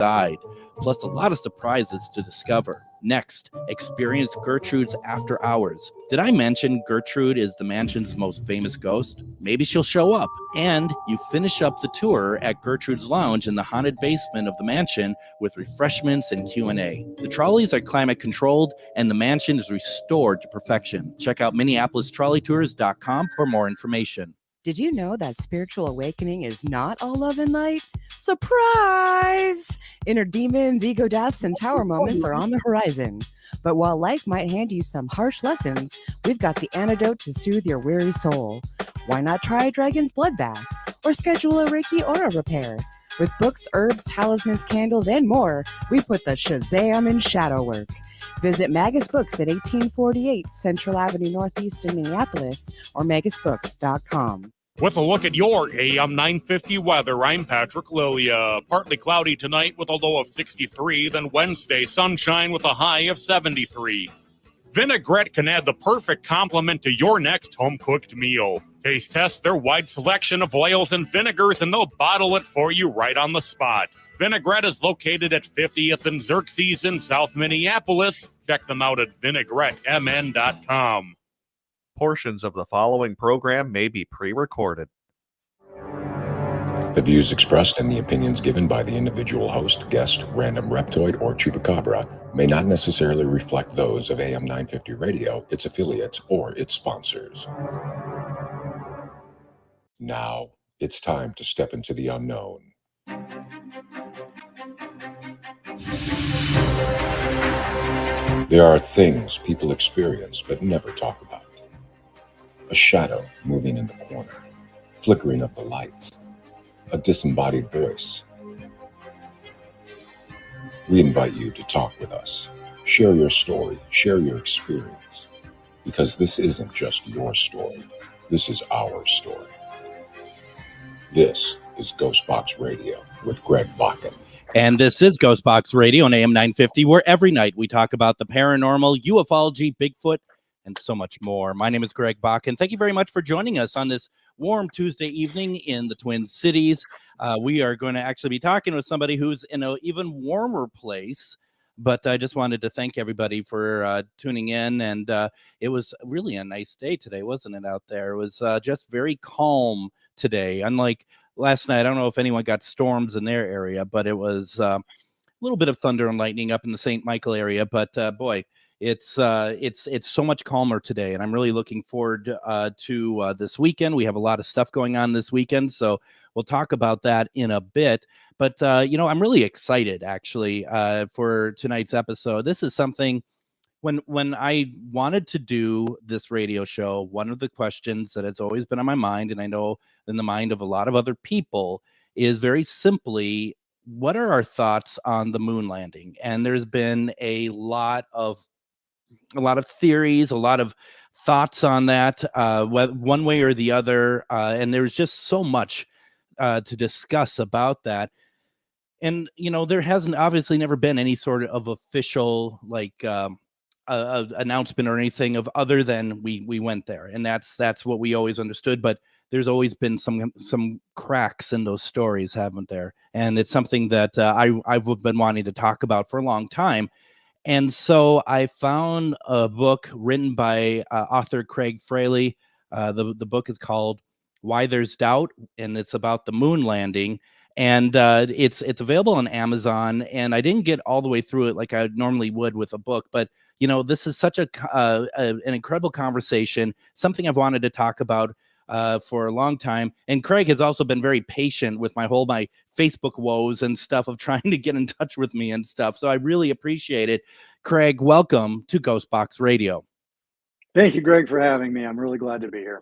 died, plus a lot of surprises to discover. Next, experience Gertrude's after hours. Did I mention Gertrude is the mansion's most famous ghost? Maybe she'll show up. And you finish up the tour at Gertrude's Lounge in the haunted basement of the mansion with refreshments and Q&A. The trolleys are climate controlled and the mansion is restored to perfection. Check out MinneapolisTrolleyTours.com for more information. Did you know that spiritual awakening is not all love and light? Surprise! Inner demons, ego deaths, and tower moments are on the horizon. But while life might hand you some harsh lessons, we've got the antidote to soothe your weary soul. Why not try a dragon's blood bath or schedule a Reiki aura repair? With books, herbs, talismans, candles, and more, we put the Shazam in shadow work. Visit Magus Books at 1848 Central Avenue Northeast in Minneapolis or magusbooks.com. With a look at your AM 950 weather, I'm Patrick Lilia. Partly cloudy tonight with a low of 63, then Wednesday, sunshine with a high of 73. Vinaigrette can add the perfect complement to your next home-cooked meal. Taste test their wide selection of oils and vinegars, and they'll bottle it for you right on the spot. Vinaigrette is located at 50th and Xerxes in South Minneapolis. Check them out at vinaigrettemn.com. Portions of the following program may be pre-recorded. The views expressed and the opinions given by the individual host, guest, random reptoid, or chupacabra may not necessarily reflect those of AM 950 Radio, its affiliates, or its sponsors. Now, it's time to step into the unknown. There are things people experience but never talk about. A shadow moving in the corner, flickering of the lights, a disembodied voice. We invite you to talk with us. Share your story, share your experience, because this isn't just your story. This is our story. This is GhostBox Radio with Greg Bakun. And this is GhostBox Radio on AM 950, where every night we talk about the paranormal, ufology, Bigfoot, and so much more. My name is Greg Bakun. Thank you very much for joining us on this warm Tuesday evening in the Twin Cities. We are going to actually be talking with somebody who's in an even warmer place, but I just wanted to thank everybody for tuning in, and it was really a nice day today, wasn't it, out there? It was just very calm today, unlike last night. I don't know if anyone got storms in their area, but it was a little bit of thunder and lightning up in the St. Michael area, but boy, it's so much calmer today, and I'm really looking forward to this weekend. We have a lot of stuff going on this weekend, so we'll talk about that in a bit. But I'm really excited actually for tonight's episode. This is something when I wanted to do this radio show, one of the questions that has always been on my mind, and I know in the mind of a lot of other people, is very simply, what are our thoughts on the moon landing? And there's been a lot of theories, a lot of thoughts on that, one way or the other. And there's just so much to discuss about that. And, there hasn't obviously never been any sort of official announcement or anything of other than we went there. And that's what we always understood. But there's always been some cracks in those stories, haven't there? And it's something that I've been wanting to talk about for a long time. And so I found a book written by author Craig Fraley. The book is called Why There's Doubt, and it's about the moon landing. And it's available on Amazon. And I didn't get all the way through it like I normally would with a book. But, this is such an incredible conversation, something I've wanted to talk about for a long time. And Craig has also been very patient with my Facebook woes and stuff of trying to get in touch with me and stuff. So I really appreciate it. Craig, welcome to GhostBox Radio. Thank you, Greg, for having me. I'm really glad to be here.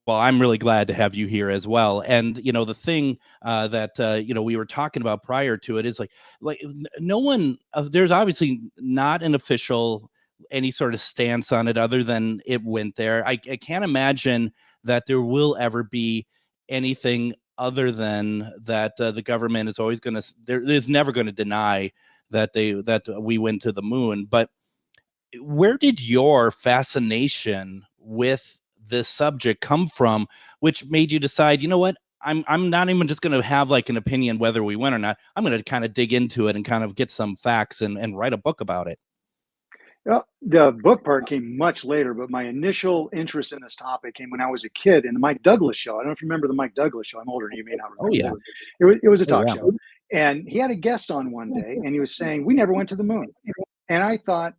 I'm really glad to have you here as well. And, the thing that, we were talking about prior to it is like no one, there's obviously not an official any sort of stance on it other than it went there. I can't imagine that there will ever be anything other than that the government is always going to, is never going to deny that we went to the moon. But where did your fascination with this subject come from, which made you decide, you know what, I'm not even just going to have like an opinion whether we win or not. I'm going to kind of dig into it and kind of get some facts and write a book about it. Well, the book part came much later, but my initial interest in this topic came when I was a kid in the Mike Douglas show. I don't know if you remember the Mike Douglas show. I'm older than you, may not remember. Oh, yeah. It was a talk yeah. show. And he had a guest on one day, and he was saying, we never went to the moon. And I thought,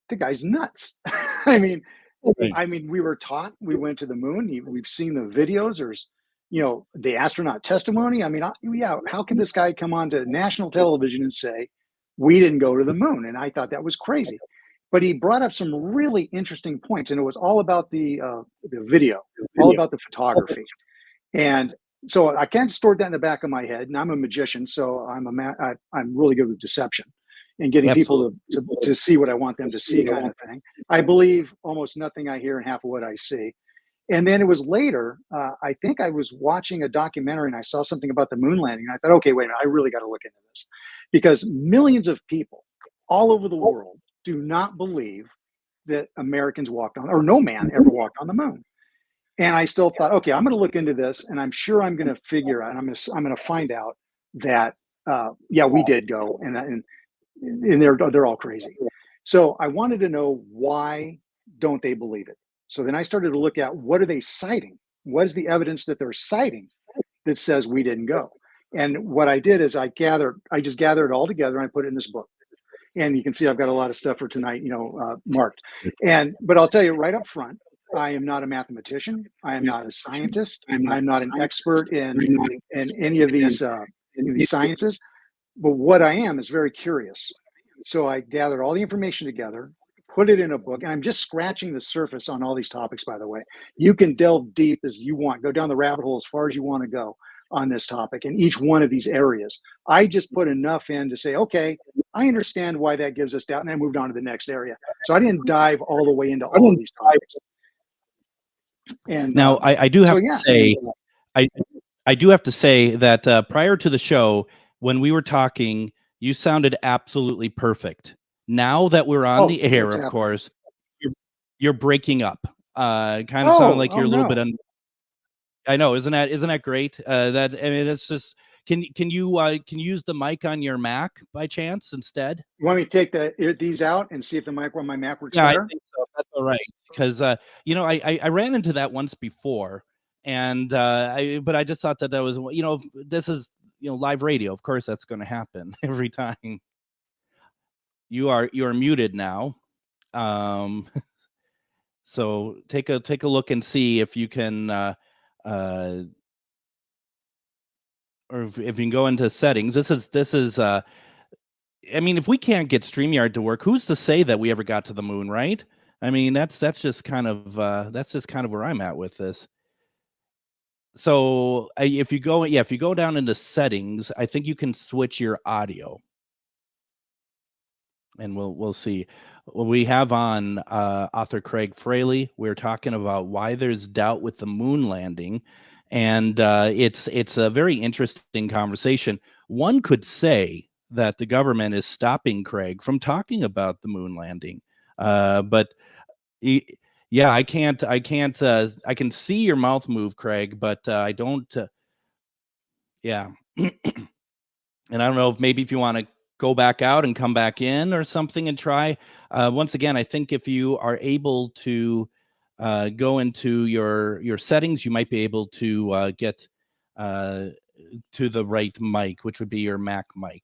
the guy's nuts. I mean, we were taught we went to the moon. We've seen the videos. There's, the astronaut testimony. I mean, how could this guy come on to national television and say, we didn't go to the moon? And I thought that was crazy. But he brought up some really interesting points, and it was all about the video, all about the photography. And so I kind of stored that in the back of my head, and I'm a magician, so I'm really good with deception and getting people to see what I want them to see, kind of thing. I believe almost nothing I hear and half of what I see. And then it was later, I think I was watching a documentary and I saw something about the moon landing. And I thought, okay, wait a minute, I really got to look into this, because millions of people all over the world do not believe that Americans walked on, or no man ever walked on the moon. And I still thought, okay, I'm going to look into this, and I'm sure I'm going to figure out, I'm going to find out that, we did go, and they're all crazy. So I wanted to know, why don't they believe it? So then I started to look at, what are they citing? What is the evidence that they're citing that says we didn't go? And what I did is I just gathered it all together and I put it in this book. And you can see I've got a lot of stuff for tonight, marked. But I'll tell you right up front, I am not a mathematician. I am not a scientist. I'm not an expert in any of these sciences. But what I am is very curious. So I gathered all the information together, put it in a book, and I'm just scratching the surface on all these topics, by the way. You can delve deep as you want, go down the rabbit hole as far as you want to go on this topic in each one of these areas. I just put enough in to say, okay, I understand why that gives us doubt, and then I moved on to the next area. So I didn't dive all the way into all of these topics. And now I do have to say, I do have to say that prior to the show, when we were talking, you sounded absolutely perfect. Now that we're on the air, of course, you're breaking up. Kind of sound like you're a little bit. I know, isn't that great? It's just. Can you use the mic on your Mac by chance instead? You want me to take these out and see if the mic on my Mac works better? I think so. That's all right, because I ran into that once before, and but I just thought that was, this is live radio. Of course, that's going to happen every time. You are muted now, so take a look and see if you can. Or if you can go into settings, this is if we can't get StreamYard to work, who's to say that we ever got to the moon, right? I mean, that's just kind of where I'm at with this. So if you go down into settings, I think you can switch your audio, and we'll see. Well, we have on author Craig Fraley. We're talking about why there's doubt with the moon landing. And it's a very interesting conversation. One could say that the government is stopping Craig from talking about the moon landing, but I can't. I can see your mouth move, Craig, but I don't. And I don't know if you want to go back out and come back in or something and try. Once again, I think if you are able to go into your settings, you might be able to get to the right mic, which would be your Mac mic.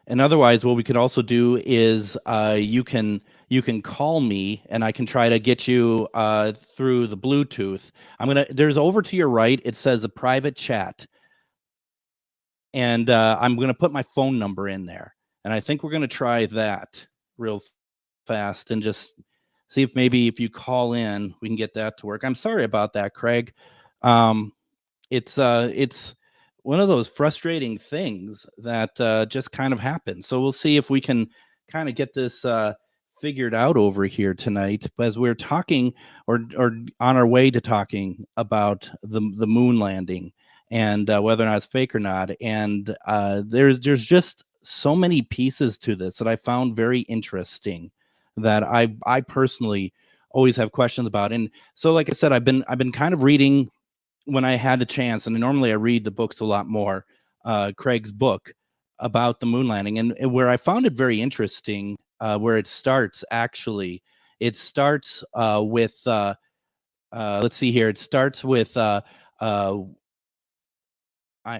And otherwise, what we could also do is you can call me, and I can try to get you through the Bluetooth. There's over to your right, it says a private chat, and I'm gonna put my phone number in there, and I think we're gonna try that real fast and just see if you call in, we can get that to work. I'm sorry about that, Craig. It's one of those frustrating things that just kind of happens. So we'll see if we can kind of get this figured out over here tonight. But as we're talking or on our way to talking about the moon landing and whether or not it's fake or not, and there's just so many pieces to this that I found very interesting that I personally always have questions about. And so, like I said, I've been kind of reading when I had the chance, and normally I read the books a lot more, Craig's book about the moon landing, and where I found it very interesting, where it starts, actually, it starts with, let's see here, it starts with, I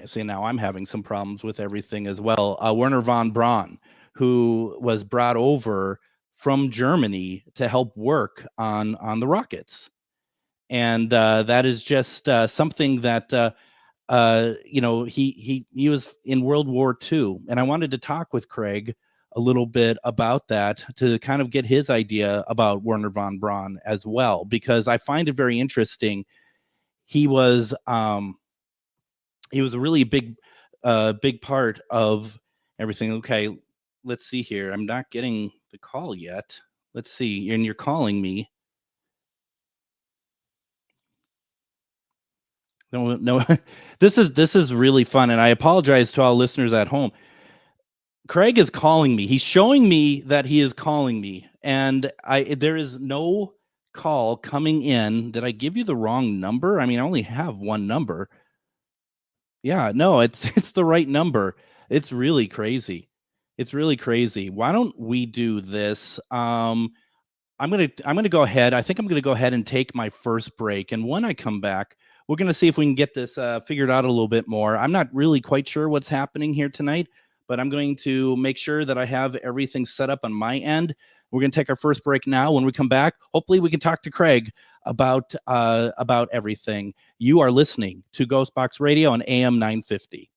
see now I'm having some problems with everything as well. Werner von Braun, who was brought over from Germany to help work on the rockets. And that is just something that, he was in World War II. And I wanted to talk with Craig a little bit about that to kind of get his idea about Werner von Braun as well, because I find it very interesting. He was a really big part of everything. Okay, let's see here. I'm not getting the call yet. Let's see. And you're calling me. No, this is really fun. And I apologize to all listeners at home. Craig is calling me. He's showing me that he is calling me. And there is no call coming in. Did I give you the wrong number? I mean, I only have one number. Yeah, no, it's the right number. It's really crazy. It's really crazy. Why don't we do this? I'm gonna go ahead. I think I'm gonna go ahead and take my first break. And when I come back, we're gonna see if we can get this figured out a little bit more. I'm not really quite sure what's happening here tonight, but I'm going to make sure that I have everything set up on my end. We're gonna take our first break now. When we come back, hopefully we can talk to Craig about everything. You are listening to GhostBox Radio on AM 950.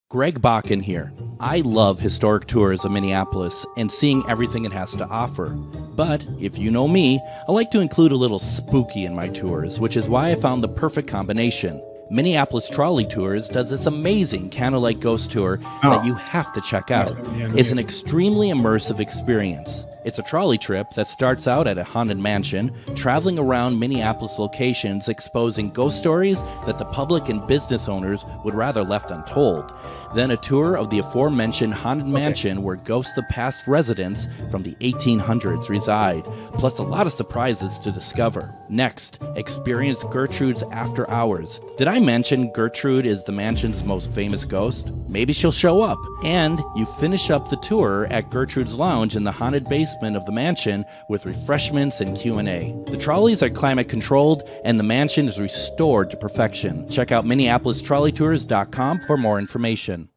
Greg Bakun here. I love historic tours of Minneapolis and seeing everything it has to offer. But if you know me, I like to include a little spooky in my tours, which is why I found the perfect combination. Minneapolis Trolley Tours does this amazing candlelight ghost tour that you have to check out. It's an extremely immersive experience. It's a trolley trip that starts out at a haunted mansion, traveling around Minneapolis locations exposing ghost stories that the public and business owners would rather left untold. Then a tour of the aforementioned haunted mansion where ghosts of past residents from the 1800s reside, plus a lot of surprises to discover. Next, experience Gertrude's After Hours. Did I mention Gertrude is the mansion's most famous ghost? Maybe she'll show up. And you finish up the tour at Gertrude's Lounge in the haunted basement of the mansion with refreshments and Q&A. The trolleys are climate controlled and the mansion is restored to perfection. Check out MinneapolisTrolleyTours.com for more information.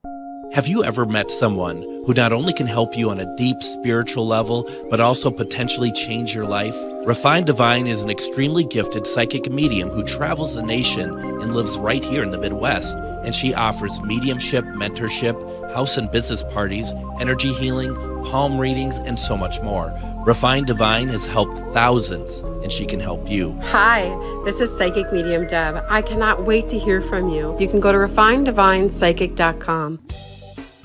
Have you ever met someone who not only can help you on a deep spiritual level, but also potentially change your life? Refined Divine is an extremely gifted psychic medium who travels the nation and lives right here in the Midwest. And she offers mediumship, mentorship, house and business parties, energy healing, palm readings, and so much more. Refined Divine has helped thousands, and she can help you. Hi, this is Psychic Medium Deb. I cannot wait to hear from you. You can go to refineddivinepsychic.com.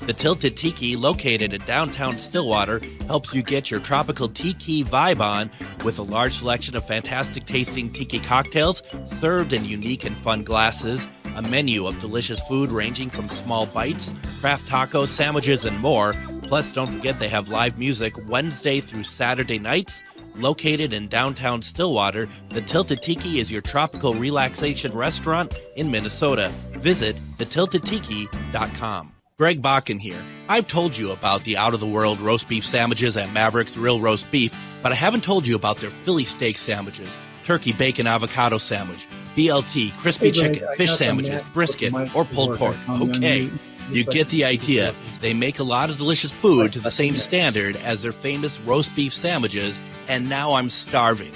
The Tilted Tiki, located in downtown Stillwater, helps you get your tropical tiki vibe on with a large selection of fantastic tasting tiki cocktails served in unique and fun glasses, a menu of delicious food ranging from small bites, craft tacos, sandwiches, and more. Plus, don't forget they have live music Wednesday through Saturday nights. Located in downtown Stillwater, the Tilted Tiki is your tropical relaxation restaurant in Minnesota. Visit thetiltedtiki.com. Greg Bakun here. I've told you about the out-of-the-world roast beef sandwiches at Maverick's Real Roast Beef, but I haven't told you about their Philly steak sandwiches, turkey bacon avocado sandwich, BLT, crispy chicken, fish sandwiches, brisket, or pulled pork. Okay, you get the idea. They make a lot of delicious food to the same standard as their famous roast beef sandwiches, and now I'm starving.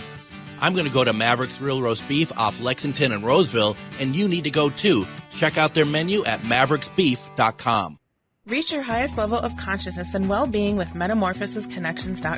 I'm going to go to Maverick's Real Roast Beef off Lexington and Roseville, and you need to go too. Check out their menu at mavericksbeef.com. Reach your highest level of consciousness and well-being with metamorphosisconnections.com.